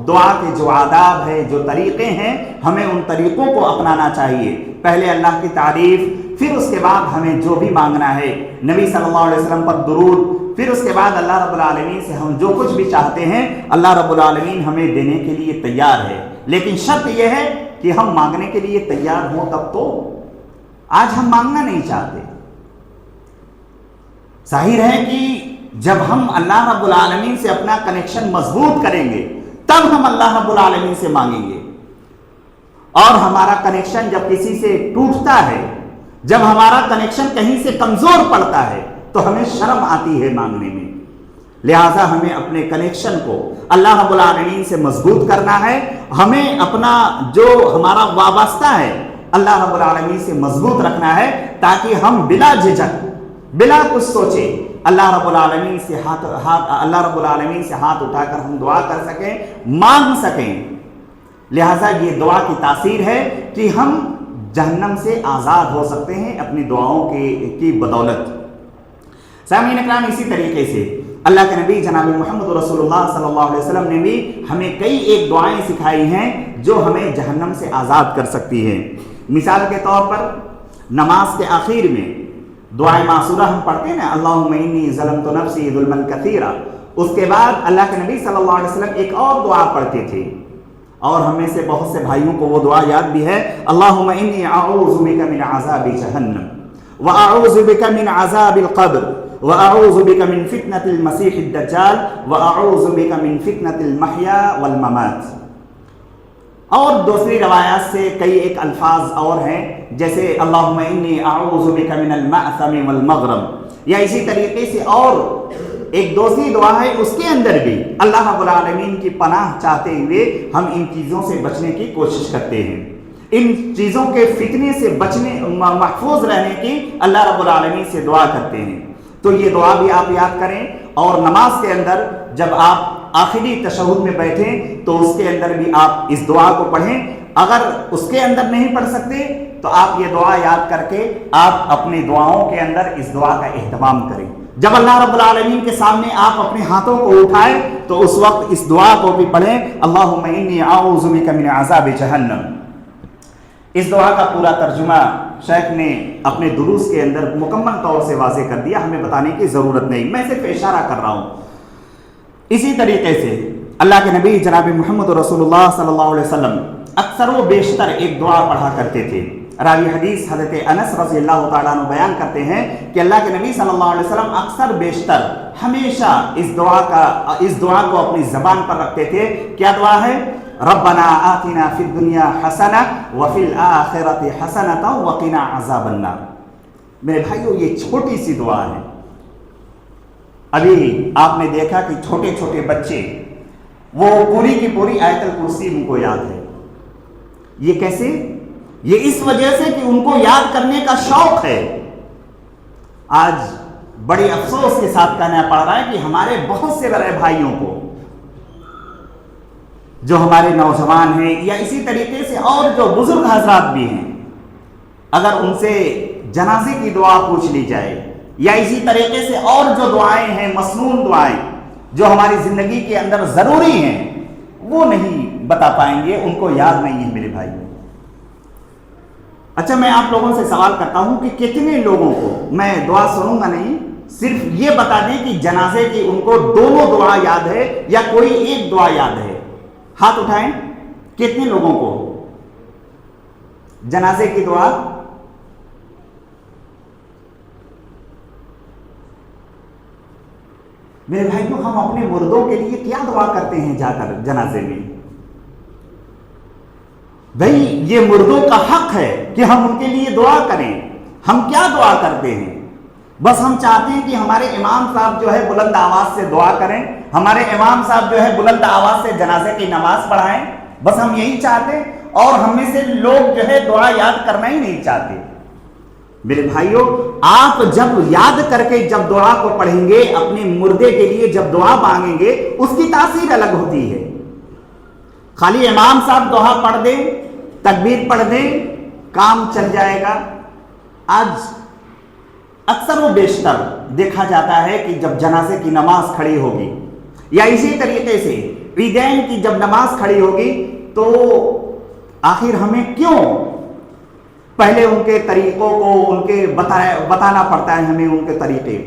دعا کے جو آداب ہیں، جو طریقے ہیں، ہمیں ان طریقوں کو اپنانا چاہیے۔ پہلے اللہ کی تعریف، پھر اس کے بعد ہمیں جو بھی مانگنا ہے نبی صلی اللہ علیہ وسلم پر درود، پھر اس کے بعد اللہ رب العالمین سے ہم جو کچھ بھی چاہتے ہیں اللہ رب العالمین ہمیں دینے کے لیے تیار ہے، لیکن شرط یہ ہے کہ ہم مانگنے کے لیے تیار ہوں تب تو۔ آج ہم مانگنا نہیں چاہتے۔ ظاہر ہے کہ جب ہم اللہ رب العالمین سے اپنا کنیکشن مضبوط کریں گے تب ہم اللہ رب العالمین سے مانگیں گے، اور ہمارا کنیکشن جب کسی سے ٹوٹتا ہے، جب ہمارا کنیکشن کہیں سے کمزور پڑتا ہے تو ہمیں شرم آتی ہے مانگنے میں۔ لہٰذا ہمیں اپنے کنیکشن کو اللہ رب العالمین سے مضبوط کرنا ہے، ہمیں اپنا جو ہمارا وابستہ ہے اللہ رب العالمین سے مضبوط رکھنا ہے، تاکہ ہم بلا جھجک، بلا کچھ سوچے اللہ رب العالمین سے ہاتھ اٹھا کر ہم دعا کر سکیں، مانگ سکیں۔ لہٰذا یہ دعا کی تاثیر ہے کہ ہم جہنم سے آزاد ہو سکتے ہیں اپنی دعاؤں کی بدولت۔ سامعین اکرام، اسی طریقے سے اللہ کے نبی جناب محمد رسول اللہ صلی اللہ علیہ وسلم نے بھی ہمیں کئی ایک دعائیں سکھائی ہیں جو ہمیں جہنم سے آزاد کر سکتی ہیں۔ مثال کے طور پر نماز کے آخر میں دعائے معصورہ ہم پڑھتے ہیں نا، اللہم انی ظلمت نفسی ظلما کثیرا، اس کے بعد اللہ کے نبی صلی اللہ علیہ وسلم ایک اور دعا پڑھتے تھے، اور ہم میں سے بہت سے بھائیوں کو وہ دعا یاد بھی ہے، اللہم انی اعوذ بک من عذاب جہنم واعوذ بک من عذاب القبر واعوذ بک من فتنة المسیح الدجال واعوذ بک من فتنة المحیا والممات۔ اور دوسری روایات سے کئی ایک الفاظ اور ہیں، جیسے اللہم انی اعوذ بک من المأثم والمغرم، یا اسی طریقے سے اور ایک دوسری دعا ہے، اس کے اندر بھی اللہ رب العالمین کی پناہ چاہتے ہوئے ہم ان چیزوں سے بچنے کی کوشش کرتے ہیں، ان چیزوں کے فتنے سے بچنے، محفوظ رہنے کی اللہ رب العالمین سے دعا کرتے ہیں۔ تو یہ دعا بھی آپ یاد کریں، اور نماز کے اندر جب آپ آخری تشہد میں بیٹھیں تو اس کے اندر بھی آپ اس دعا کو پڑھیں۔ اگر اس کے اندر نہیں پڑھ سکتے تو آپ یہ دعا یاد کر کے آپ اپنی دعاؤں کے اندر اس دعا کا اہتمام کریں۔ جب اللہ رب العالمین کے سامنے آپ اپنے ہاتھوں کو اٹھائیں تو اس وقت اس دعا کو بھی پڑھیں، اللہم انی اعوذ بک من عذاب جہنم۔ اس دعا کا پورا ترجمہ شیخ نے اپنے دروس کے اندر مکمل طور سے واضح کر دیا، ہمیں بتانے کی ضرورت نہیں، میں صرف اشارہ کر رہا ہوں۔ اسی طریقے سے اللہ کے نبی جناب محمد رسول اللہ صلی اللہ علیہ وسلم اکثر و بیشتر ایک دعا پڑھا کرتے تھے۔ راوی حدیث حضرت انس رضی اللہ تعالیٰ عنہ بیان کرتے ہیں کہ اللہ کے نبی صلی اللہ علیہ وسلم اکثر بیشتر ہمیشہ اس دعا کو اپنی زبان پر رکھتے تھے۔ کیا دعا ہے؟ ربنا آتنا فی الدنیا حسنہ وفی الآخرۃ حسنۃ وقنا عذاب النار۔ میرے بھائیو، یہ چھوٹی سی دعا ہے، ابھی آپ نے دیکھا کہ چھوٹے چھوٹے بچے وہ پوری کی پوری آیت الکرسی ان کو یاد ہے. یہ کیسے؟ یہ اس وجہ سے کہ ان کو یاد کرنے کا شوق ہے. آج بڑے افسوس کے ساتھ کہنا پڑ رہا ہے کہ ہمارے بہت سے بڑے بھائیوں کو، جو ہمارے نوجوان ہیں یا اسی طریقے سے اور جو بزرگ حضرات بھی ہیں، اگر ان سے جنازے کی دعا پوچھ لی جائے یا اسی طریقے سے اور جو دعائیں ہیں، مسنون دعائیں جو ہماری زندگی کے اندر ضروری ہیں، وہ نہیں بتا پائیں گے، ان کو یاد نہیں ہے میرے بھائی. اچھا، میں آپ لوگوں سے سوال کرتا ہوں کہ کتنے لوگوں کو، میں دعا سنوں گا نہیں، صرف یہ بتا دیں کہ جنازے کی ان کو دونوں دعا یاد ہے یا کوئی ایک دعا یاد ہے. ہاتھ اٹھائیں. کتنے لوگوں کو جنازے کی دعا؟ میرے بھائیوں، ہم اپنے مردوں کے لیے کیا دعا کرتے ہیں جا کر جنازے میں؟ بھائی، یہ مردوں کا حق ہے کہ ہم ان کے لیے دعا کریں. ہم کیا دعا کرتے ہیں؟ بس ہم چاہتے ہیں کہ ہمارے امام صاحب جو ہے بلند آواز سے دعا کریں، ہمارے امام صاحب جو ہے بلند آواز سے جنازے کی نماز پڑھائیں. بس ہم یہی چاہتے ہیں، اور ہم میں سے لوگ جو ہے دعا یاد کرنا ہی نہیں چاہتے. میرے بھائیوں، آپ جب یاد کر کے جب دعا کو پڑھیں گے، اپنے مردے کے لیے جب دعا مانگیں گے، اس کی تاثیر الگ ہوتی ہے. خالی امام صاحب دعا پڑھ دیں، تکبیر پڑھ دیں، کام چل جائے گا. آج اکثر و بیشتر دیکھا جاتا ہے کہ جب جنازے کی نماز کھڑی ہوگی یا اسی طریقے سے عیدین کی جب نماز کھڑی ہوگی، تو آخر ہمیں کیوں پہلے ان کے طریقوں کو ان کے بتانا پڑتا ہے، ہمیں ان کے طریقے؟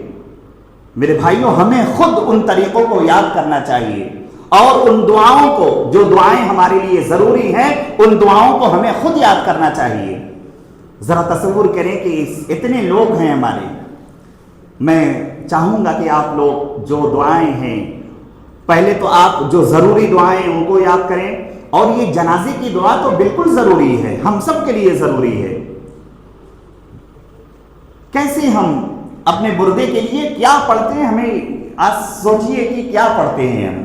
میرے بھائیوں، ہمیں خود ان طریقوں کو یاد کرنا چاہیے، اور ان دعاؤں کو، جو دعائیں ہمارے لیے ضروری ہیں، ان دعاؤں کو ہمیں خود یاد کرنا چاہیے. ذرا تصور کریں کہ اتنے لوگ ہیں ہمارے. میں چاہوں گا کہ آپ لوگ جو دعائیں ہیں، پہلے تو آپ جو ضروری دعائیں ان کو یاد کریں، اور یہ جنازے کی دعا تو بالکل ضروری ہے، ہم سب کے لیے ضروری ہے. کیسے ہم اپنے مردے کے لیے کیا پڑھتے ہیں؟ ہمیں آج سوچئے کہ کیا پڑھتے ہیں ہم.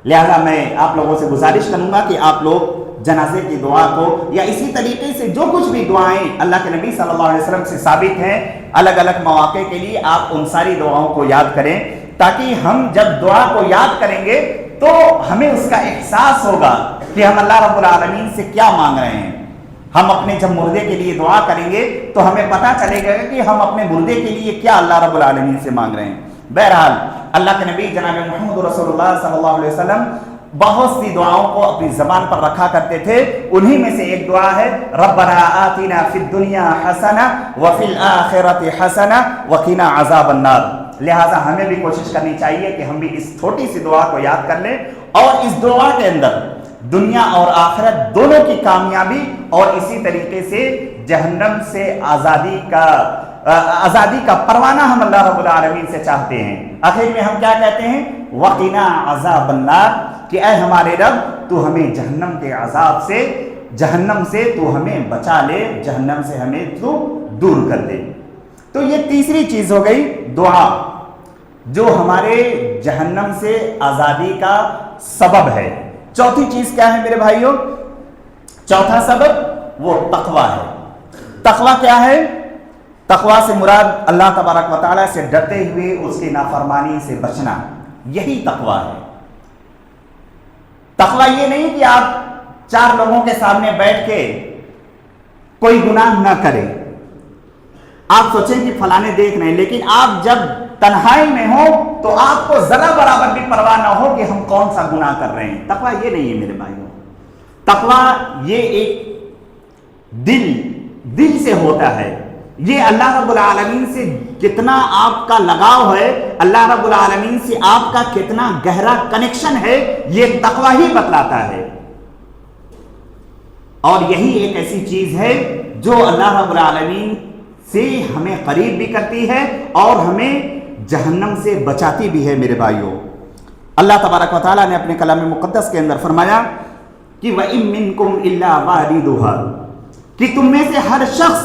لہذا میں آپ لوگوں سے گزارش کروں گا کہ آپ لوگ جنازے کی دعا کو یا اسی طریقے سے جو کچھ بھی دعائیں اللہ کے نبی صلی اللہ علیہ وسلم سے ثابت ہیں الگ الگ مواقع کے لیے، آپ ان ساری دعاؤں کو یاد کریں، تاکہ ہم جب دعا کو یاد کریں گے تو ہمیں اس کا احساس ہوگا کہ ہم اللہ رب العالمین سے کیا مانگ رہے ہیں. ہم اپنے جب مردے کے لیے دعا کریں گے تو ہمیں پتہ چلے گا کہ ہم اپنے مردے کے لیے کیا اللہ رب العالمین سے مانگ رہے ہیں. بہرحال اللہ کے نبی جناب محمد رسول اللہ صلی اللہ علیہ وسلم بہت سی دعاؤں کو اپنی زبان پر رکھا کرتے تھے. انہی میں سے ایک دعا ہے ربنا آتنا فی الدنیا حسنہ وفی الآخرۃ حسنہ وقنا عذاب النار. لہٰذا ہمیں بھی کوشش کرنی چاہیے کہ ہم بھی اس چھوٹی سی دعا کو یاد کر لیں، اور اس دعا کے اندر دنیا اور آخرت دونوں کی کامیابی اور اسی طریقے سے جہنم سے آزادی کا پروانہ ہم اللہ رب العالمین سے چاہتے ہیں. آخر میں ہم کیا کہتے ہیں؟ وقنا عذاب النار، کہ اے ہمارے رب تو ہمیں جہنم کے عذاب سے، جہنم سے تو ہمیں بچا لے، جہنم سے ہمیں تو دور کر دے. تو یہ تیسری چیز ہو گئی دعا، جو ہمارے جہنم سے آزادی کا سبب ہے. چوتھی چیز کیا ہے میرے بھائیوں؟ چوتھا سبب وہ تقوی ہے. تقوی کیا ہے؟ تقوی سے مراد اللہ تبارک و تعالیٰ سے ڈرتے ہوئے اس کی نافرمانی سے بچنا، یہی تقوی ہے. تقوی یہ نہیں کہ آپ چار لوگوں کے سامنے بیٹھ کے کوئی گناہ نہ کریں، آپ سوچیں کہ فلانے دیکھ رہے ہیں، لیکن آپ جب تنہائی میں ہو تو آپ کو ذرا برابر بھی پرواہ نہ ہو کہ ہم کون سا گناہ کر رہے ہیں. تقوی یہ نہیں ہے میرے بھائیوں. تقوی یہ ایک دل سے ہوتا ہے. یہ اللہ رب العالمین سے کتنا آپ کا لگاؤ ہے، اللہ رب العالمین سے آپ کا کتنا گہرا کنیکشن ہے، یہ تقوی ہی بتلاتا ہے. اور یہی ایک ایسی چیز ہے جو اللہ رب العالمین سے ہمیں قریب بھی کرتی ہے اور ہمیں جہنم سے بچاتی بھی ہے. میرے بھائیوں، اللہ تبارک و تعالیٰ نے اپنے کلام مقدس کے اندر فرمایا کہ وَإِن مِّنكُمْ إِلَّا وَارِدُهَا، کہ تم میں سے ہر شخص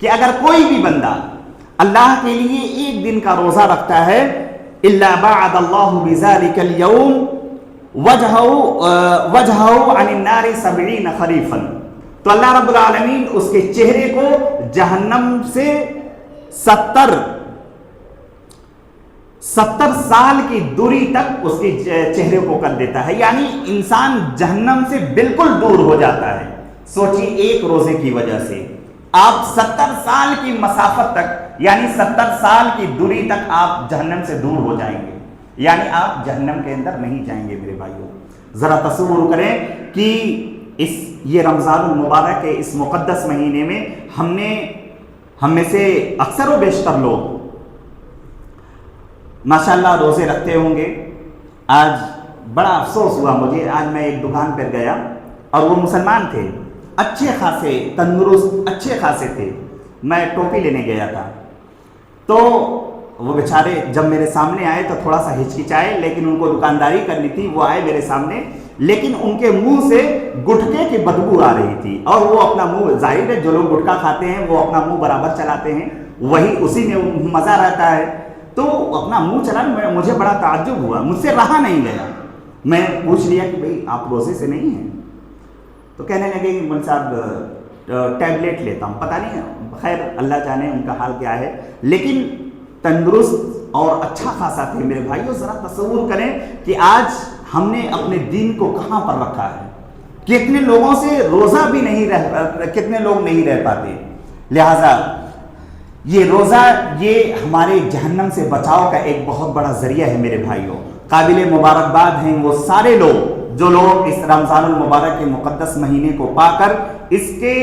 کہ اگر کوئی بھی بندہ اللہ کے لیے ایک دن کا روزہ رکھتا ہے الا بعد اللہ بذلک اليوم وجہہ عن النار 70 خریفا، تو اللہ رب العالمین اس کے چہرے کو جہنم سے 70 سال کی دوری تک اس کے چہرے کو کر دیتا ہے، یعنی انسان جہنم سے بالکل دور ہو جاتا ہے۔ سوچیے ایک روزے کی وجہ سے آپ 70 سال کی مسافت تک، یعنی 70 سال کی دوری تک آپ جہنم سے دور ہو جائیں گے، یعنی آپ جہنم کے اندر نہیں جائیں گے۔ میرے بھائیوں ذرا تصور کریں کہ یہ رمضان المبارک کے اس مقدس مہینے میں ہم میں سے اکثر و بیشتر لوگ ماشاءاللہ روزے رکھتے ہوں گے۔ آج بڑا افسوس ہوا مجھے، آج میں ایک دکان پر گیا اور وہ مسلمان تھے، اچھے خاصے تندرست اچھے خاصے تھے، میں ٹوپی لینے گیا تھا، تو وہ بیچارے جب میرے سامنے آئے تو تھوڑا سا ہچکچائے، لیکن ان کو دکانداری کرنی تھی، وہ آئے میرے سامنے، لیکن ان کے منہ سے گٹکے کی بدبو آ رہی تھی، اور وہ اپنا منہ، ظاہر ہے جو لوگ گٹکا کھاتے ہیں وہ اپنا منہ برابر چلاتے ہیں، وہی اسی میں مزہ رہتا ہے، تو اپنا منہ چلا، مجھے بڑا تعجب ہوا، مجھ سے رہا نہیں گیا، میں پوچھ لیا کہ بھئی آپ روزے سے نہیں ہیں؟ تو کہنے لگے کہ مول صاحب ٹیبلیٹ لیتا ہوں، پتہ نہیں، خیر اللہ جانے ان کا حال کیا ہے، لیکن تندرست اور اچھا خاصا تھے۔ میرے بھائیوں ذرا تصور کریں کہ آج ہم نے اپنے دین کو کہاں پر رکھا ہے، کتنے لوگوں سے روزہ بھی نہیں کتنے لوگ نہیں رہ پاتے۔ لہٰذا یہ روزہ یہ ہمارے جہنم سے بچاؤ کا ایک بہت بڑا ذریعہ ہے۔ میرے بھائیوں قابل مبارکباد ہیں وہ سارے لوگ جو لوگ اس رمضان المبارک کے مقدس مہینے کو پا کر اس کے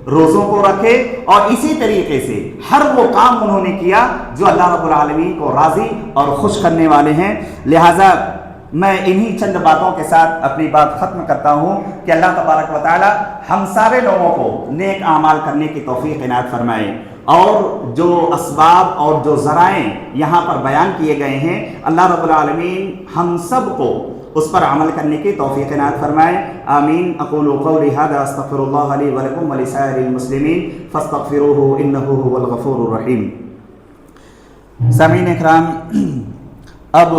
روزوں کو رکھے اور اسی طریقے سے ہر وہ کام انہوں نے کیا جو اللہ رب العالمین کو راضی اور خوش کرنے والے ہیں۔ لہٰذا میں انہی چند باتوں کے ساتھ اپنی بات ختم کرتا ہوں کہ اللہ تبارک و تعالی ہم سارے لوگوں کو نیک اعمال کرنے کی توفیق عنایت فرمائے، اور جو اسباب اور جو ذرائع یہاں پر بیان کیے گئے ہیں اللہ رب العالمین ہم سب کو اس پر عمل کرنے کی توفیق عنایت فرمائے۔ آمین۔ اقول قولی ھذا استغفر اللہ لی ولکم ولسائر المسلمین فاستغفروہ انہ ھو الغفور الرحیم۔ سامعین اکرام، اب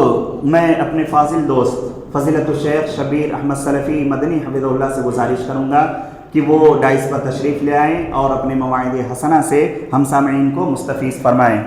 میں اپنے فاضل دوست فضیلت الشیخ شبیر احمد سلفی مدنی حفظہ اللہ سے گزارش کروں گا کہ وہ ڈائس پر تشریف لے آئیں اور اپنے مواعظ حسنہ سے ہم سامعین کو مستفیض فرمائیں۔